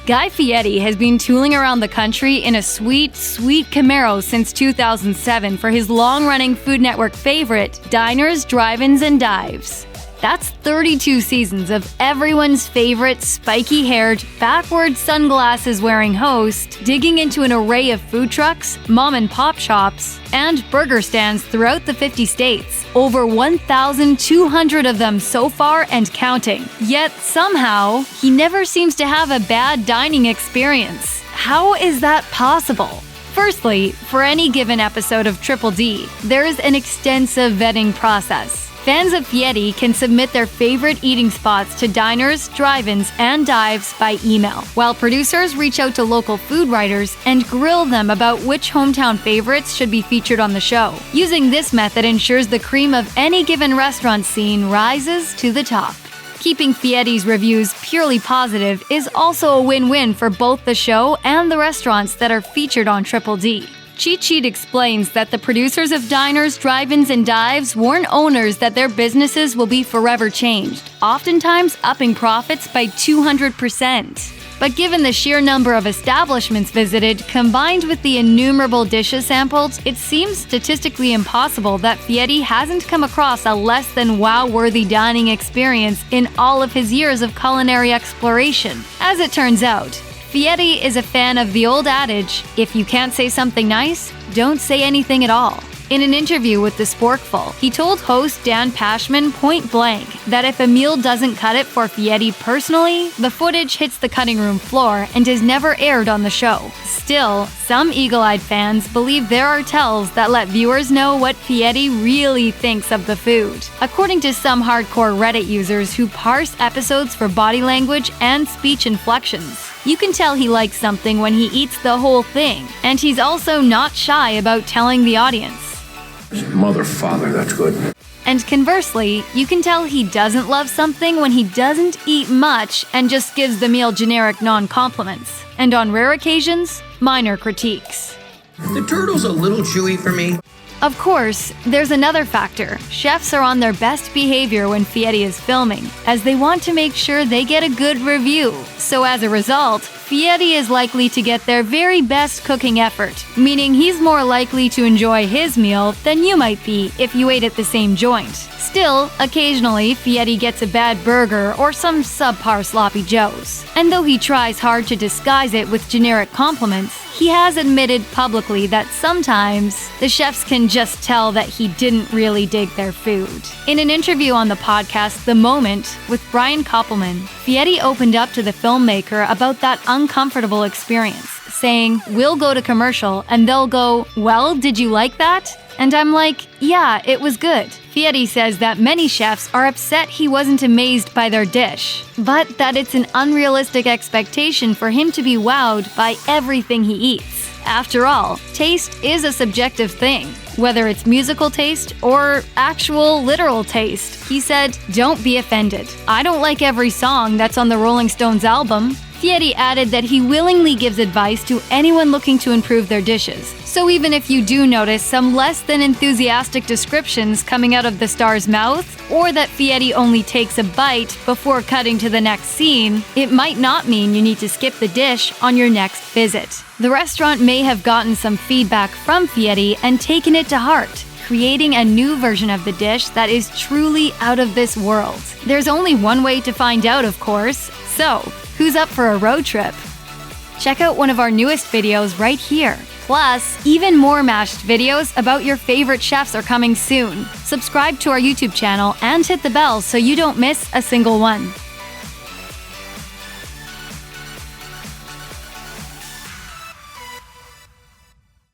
Guy Fieri has been tooling around the country in a sweet Camaro since 2007 for his long-running Food Network favorite, Diners, Drive-Ins, and Dives. That's 32 seasons of everyone's favorite spiky-haired, backwards sunglasses-wearing host digging into an array of food trucks, mom-and-pop shops, and burger stands throughout the 50 states. Over 1,200 of them so far and counting. Yet somehow, he never seems to have a bad dining experience. How is that possible? Firstly, for any given episode of Triple D, there is an extensive vetting process. Fans of Fieri can submit their favorite eating spots to diners, drive-ins, and dives by email, while producers reach out to local food writers and grill them about which hometown favorites should be featured on the show. Using this method ensures the cream of any given restaurant scene rises to the top. Keeping Fieri's reviews purely positive is also a win-win for both the show and the restaurants that are featured on Triple D. Cheat Sheet explains that the producers of Diners, Drive-Ins, and Dives warn owners that their businesses will be forever changed, oftentimes upping profits by 200%. But given the sheer number of establishments visited, combined with the innumerable dishes sampled, it seems statistically impossible that Fieri hasn't come across a less than wow-worthy dining experience in all of his years of culinary exploration. As it turns out, Fieri is a fan of the old adage, if you can't say something nice, don't say anything at all. In an interview with The Sporkful, he told host Dan Pashman point blank that if a meal doesn't cut it for Fieri personally, the footage hits the cutting room floor and is never aired on the show. Still, some eagle-eyed fans believe there are tells that let viewers know what Fieri really thinks of the food. According to some hardcore Reddit users who parse episodes for body language and speech inflections, you can tell he likes something when he eats the whole thing, and he's also not shy about telling the audience. Mother, father, that's good. And conversely, you can tell he doesn't love something when he doesn't eat much and just gives the meal generic non-compliments. And on rare occasions, minor critiques. The turtle's a little chewy for me. Of course, there's another factor. Chefs are on their best behavior when Fieri is filming, as they want to make sure they get a good review. So as a result, Fieri is likely to get their very best cooking effort, meaning he's more likely to enjoy his meal than you might be if you ate at the same joint. Still, occasionally, Fieri gets a bad burger or some subpar sloppy joes. And though he tries hard to disguise it with generic compliments, he has admitted publicly that sometimes the chefs can just tell that he didn't really dig their food. In an interview on the podcast The Moment with Brian Koppelman, Fieri opened up to the filmmaker about that uncomfortable experience, saying, "We'll go to commercial and they'll go, 'Well, did you like that?' And I'm like, 'Yeah, it was good.'" Fieri says that many chefs are upset he wasn't amazed by their dish, but that it's an unrealistic expectation for him to be wowed by everything he eats. After all, taste is a subjective thing, whether it's musical taste or actual literal taste. He said, "Don't be offended. I don't like every song that's on the Rolling Stones album." Fieri added that he willingly gives advice to anyone looking to improve their dishes. So even if you do notice some less than enthusiastic descriptions coming out of the star's mouth, or that Fieri only takes a bite before cutting to the next scene, it might not mean you need to skip the dish on your next visit. The restaurant may have gotten some feedback from Fieri and taken it to heart, creating a new version of the dish that is truly out of this world. There's only one way to find out, of course. So, who's up for a road trip? Check out one of our newest videos right here. Plus, even more mashed videos about your favorite chefs are coming soon. Subscribe to our YouTube channel and hit the bell so you don't miss a single one.